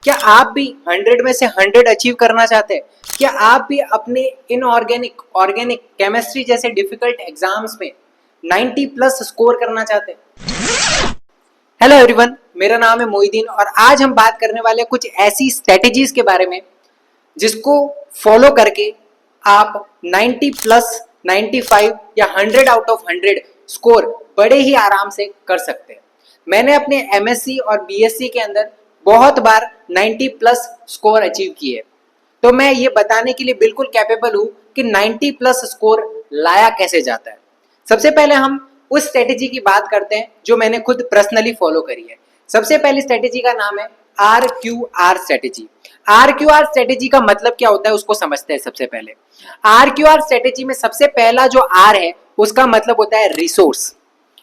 क्या आप भी 100 में से 100 अचीव करना चाहते हैं? क्या आप भी अपने इनऑर्गेनिक, ऑर्गेनिक, केमिस्ट्री जैसे डिफिकल्ट एग्जाम्स में 90 प्लस स्कोर करना चाहते हैं? हेलो एवरीवन, मेरा नाम है मोहिदीन और आज हम बात करने वाले हैं कुछ ऐसी स्ट्रेटेजीज के बारे में जिसको फॉलो करके आप 90 प्लस, 95 या 100 आउट ऑफ 100 स्कोर बड़े ही आराम से कर सकते हैं। मैंने अपने एमएससी और बीएससी के अंदर बहुत बार 90 प्लस स्कोर अचीव किए, तो मैं ये बताने के लिए बिल्कुल कैपेबल हूँ कि 90 प्लस स्कोर लाया कैसे जाता है। सबसे पहले हम उस स्ट्रेटेजी की बात करते हैं जो मैंने खुद पर्सनली फॉलो करी है। सबसे पहली स्ट्रेटेजी का नाम है RQR स्ट्रेटेजी। RQR स्ट्रेटेजी का मतलब क्या होता है उसको समझते हैं। सबसे पहले RQR स्ट्रेटेजी में सबसे पहला जो R है उसका मतलब होता है रिसोर्स,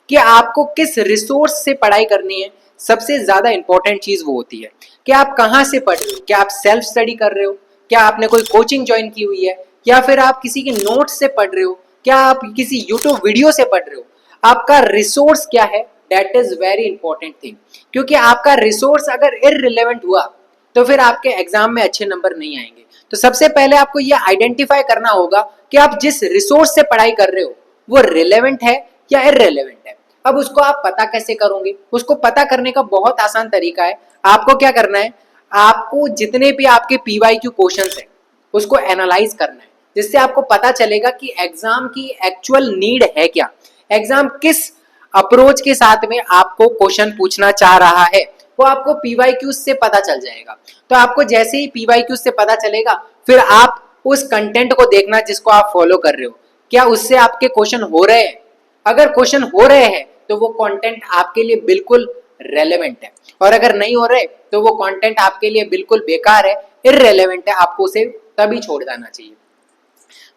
कि आपको किस रिसोर्स से पढ़ाई करनी है। सबसे ज्यादा इंपॉर्टेंट चीज वो होती है कि आप कहाँ से पढ़ रहे हो। क्या आप सेल्फ स्टडी कर रहे हो, क्या आपने कोई कोचिंग ज्वाइन की हुई है, या फिर आप किसी के नोट्स से पढ़ रहे हो, क्या आप किसी यूट्यूब वीडियो से पढ़ रहे हो। आपका रिसोर्स क्या है, that is very important thing. क्योंकि आपका रिसोर्स अगर इररिलेवेंट हुआ तो फिर आपके एग्जाम में अच्छे नंबर नहीं आएंगे। तो सबसे पहले आपको ये आइडेंटिफाई करना होगा कि आप जिस रिसोर्स से पढ़ाई कर रहे हो वो रिलेवेंट है या इररिलेवेंट है। अब उसको आप पता कैसे करोगे? उसको पता करने का बहुत आसान तरीका है। आपको क्या करना है, आपको जितने भी आपके पीवाईक्यू क्वेश्चंस है उसको एनालाइज करना है, जिससे आपको पता चलेगा कि एग्जाम की एक्चुअल नीड है क्या, एग्जाम किस अप्रोच के साथ में आपको क्वेश्चन पूछना चाह रहा है, वो आपको पीवाईक्यू से पता चल जाएगा। तो आपको जैसे ही पीवाईक्यू से पता चलेगा फिर आप उस कंटेंट को देखना जिसको आप फॉलो कर रहे हो, क्या उससे आपके क्वेश्चन हो रहे हैं। अगर क्वेश्चन हो रहे हैं तो वो कंटेंट आपके लिए बिल्कुल रेलेवेंट है, और अगर नहीं हो रहे तो वो कंटेंट आपके लिए बिल्कुल बेकार है, इररेलेवेंट है, आपको उसे तभी छोड़ देना चाहिए।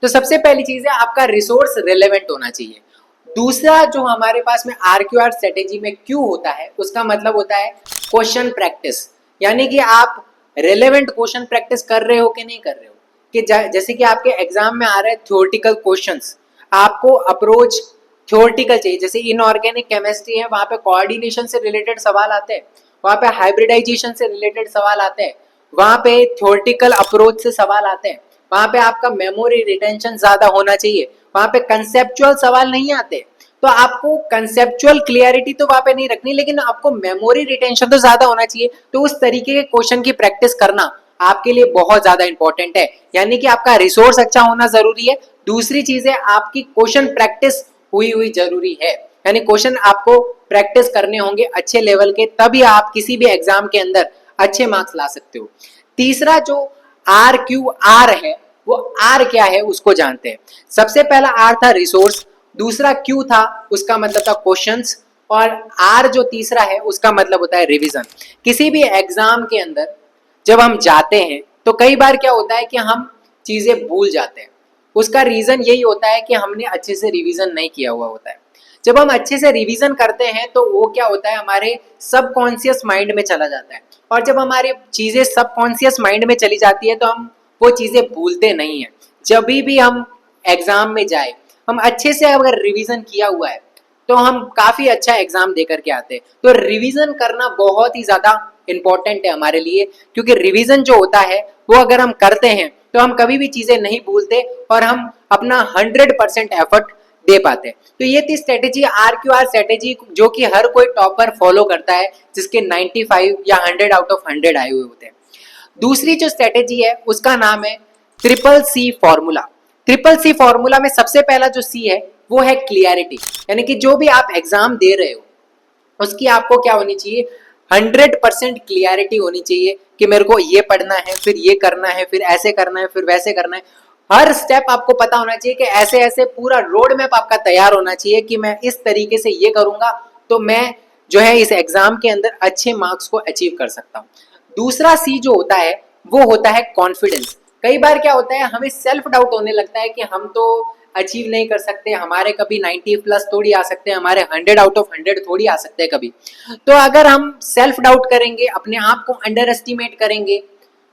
तो सबसे पहली चीज है आपका रिसोर्स रेलेवेंट होना चाहिए। दूसरा जो हमारे पास में RQR स्ट्रेटेजी में क्यों होता है उसका मतलब होता है क्वेश्चन प्रैक्टिस, यानी कि आप रेलेवेंट क्वेश्चन प्रैक्टिस कर रहे हो कि नहीं कर रहे हो। कि जैसे कि आपके एग्जाम में आ रहे हैं थ्योरेटिकल क्वेश्चंस, आपको अप्रोच थ्योरेटिकल चाहिए। जैसे इनऑर्गेनिक केमिस्ट्री है, वहां पे कोऑर्डिनेशन से रिलेटेड सवाल आते हैं, वहां पे हाइब्रिडाइजेशन से रिलेटेड सवाल आते हैं, वहां पे थ्योरेटिकल अप्रोच से सवाल आते हैं, वहां पे आपका मेमोरी रिटेंशन ज्यादा होना चाहिए, वहां पे कंसेप्चुअल सवाल नहीं आते। तो आपको कंसेप्चुअल क्लियरिटी तो वहां पे नहीं रखनी, लेकिन आपको मेमोरी रिटेंशन तो ज्यादा होना चाहिए। तो उस तरीके के क्वेश्चन की प्रैक्टिस करना आपके लिए बहुत ज्यादा इंपॉर्टेंट है, यानी कि आपका रिसोर्स अच्छा होना जरूरी है। दूसरी चीज है आपकी क्वेश्चन प्रैक्टिस हुई हुई जरूरी है, यानी क्वेश्चन आपको प्रैक्टिस करने होंगे अच्छे लेवल के, तभी आप किसी भी एग्जाम के अंदर अच्छे मार्क्स ला सकते हो। तीसरा जो RQR है वो R क्या है उसको जानते हैं। सबसे पहला R था रिसोर्स, दूसरा Q था उसका मतलब था क्वेश्चंस, और R जो तीसरा है उसका मतलब होता है रिवीजन। किसी भी एग्जाम के अंदर जब हम जाते हैं तो कई बार क्या होता है कि हम चीजें भूल जाते हैं। उसका रीजन यही होता है कि हमने अच्छे से रिवीजन नहीं किया हुआ होता है। जब हम अच्छे से रिवीजन करते हैं तो वो क्या होता है हमारे सबकॉन्शियस माइंड में चला जाता है, और जब हमारी चीजें सबकॉन्शियस माइंड में चली जाती है तो हम वो चीजें भूलते नहीं है। जब भी हम एग्जाम में जाए, हम अच्छे से अगर रिवीजन किया हुआ है तो हम काफी अच्छा एग्जाम दे करके आते हैं। तो रिवीजन करना बहुत ही ज्यादा इंपॉर्टेंट है हमारे लिए, क्योंकि रिवीजन जो होता है वो अगर हम करते हैं तो हम कभी भी चीजें नहीं भूलते और हम अपना 100% एफर्ट दे पाते हैं। तो ये थी स्ट्रेटेजी RQR स्ट्रेटेजी, जो कि हर कोई टॉपर फॉलो करता है जिसके 95 या 100 आउट ऑफ 100 आए हुए होते हैं। दूसरी जो स्ट्रेटेजी है उसका नाम है CCC फॉर्मूला। CCC फॉर्मूला में सबसे पहला जो C है वो है क्लियरिटी, यानी कि जो भी आप एग्जाम दे रहे हो उसकी आपको क्या होनी चाहिए, 100% क्लियरिटी होनी चाहिए कि मेरे को ये पढ़ना है, फिर ये करना है, फिर ऐसे करना है, फिर वैसे करना है। हर स्टेप आपको पता होना चाहिए कि ऐसे ऐसे पूरा रोड मैप आपका तैयार होना चाहिए कि मैं इस तरीके से ये करूंगा तो मैं जो है इस एग्जाम के अंदर अच्छे मार्क्स को अचीव कर सकता हूँ। दूसरा C जो होता है वो होता है कॉन्फिडेंस। कई बार क्या होता है हमें सेल्फ डाउट होने लगता है कि हम तो अचीव नहीं कर सकते, हमारे कभी 90 प्लस थोड़ी आ सकते हैं, हमारे 100 आउट ऑफ 100 थोड़ी आ सकते हैं कभी। तो अगर हम सेल्फ डाउट करेंगे, अपने आप को अंडर एस्टिमेट करेंगे,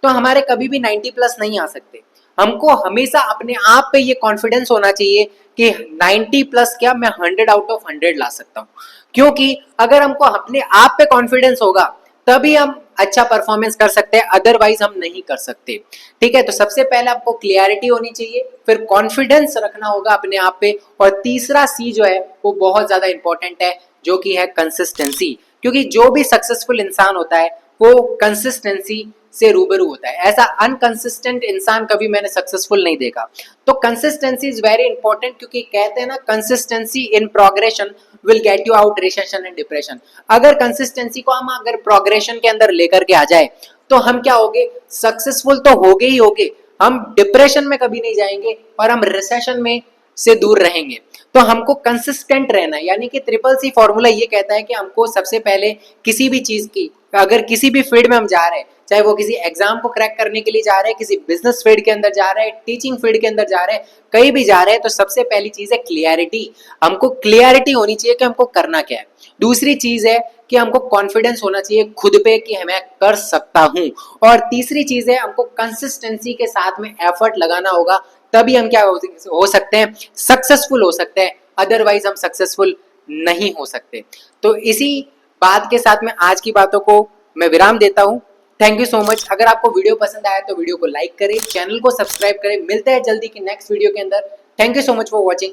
तो हमारे कभी भी 90 प्लस नहीं आ सकते। हमको हमेशा अपने आप पे ये कॉन्फिडेंस होना चाहिए कि 90 प्लस क्या, मैं 100 आउट ऑफ 100 ला सकता हूँ। क्योंकि अगर हमको अपने आप पे कॉन्फिडेंस होगा तभी हम अच्छा परफॉर्मेंस कर सकते हैं, अदरवाइज हम नहीं कर सकते। ठीक है, तो सबसे पहले आपको क्लियरिटी होनी चाहिए, फिर कॉन्फिडेंस रखना होगा अपने आप पे, और तीसरा सी जो है वो बहुत ज्यादा इंपॉर्टेंट है, जो कि है कंसिस्टेंसी। क्योंकि जो भी सक्सेसफुल इंसान होता है वो कंसिस्टेंसी से रूबरू होता है। ऐसा अनकंसिस्टेंट इंसान कभी मैंने सक्सेसफुल नहीं देखा। तो कंसिस्टेंसी इज वेरी इंपॉर्टेंट, क्योंकि कहते हैं ना, consistency in progression will get you out recession and depression. अगर कंसिस्टेंसी को हम अगर प्रोग्रेशन के अंदर लेकर के आ जाए तो हम क्या होगे, सक्सेसफुल तो होगे ही होगे, हम डिप्रेशन में कभी नहीं जाएंगे और हम रिसेशन में से दूर रहेंगे। तो हमको कंसिस्टेंट रहना है, यानी कि ट्रिपल सी फॉर्मूला ये कहता है कि हमको सबसे पहले किसी भी चीज की, अगर किसी भी फील्ड में हम जा रहे हैं, चाहे वो किसी एग्जाम को क्रैक करने के लिए जा रहे हैं, किसी बिजनेस फील्ड के अंदर जा रहे हैं, टीचिंग फील्ड के अंदर जा रहे हैं, कहीं भी जा रहे हैं, तो सबसे पहली चीज है क्लियरिटी। हमको क्लियरिटी होनी चाहिए कि हमको करना क्या है। दूसरी चीज है कि हमको कॉन्फिडेंस होना चाहिए खुद पे कि मैं कर सकता हूं। और तीसरी चीज है हमको कंसिस्टेंसी के साथ में एफर्ट लगाना होगा, तभी हम क्या हो सकते हैं, सक्सेसफुल हो सकते हैं, अदरवाइज हम सक्सेसफुल नहीं हो सकते। तो इसी बात के साथ में आज की बातों को मैं विराम देता हूं। Thank you so much. अगर आपको वीडियो पसंद आया तो वीडियो को लाइक करें, चैनल को सब्सक्राइब करें। मिलते हैं जल्दी की नेक्स्ट वीडियो के अंदर। Thank you so much for watching.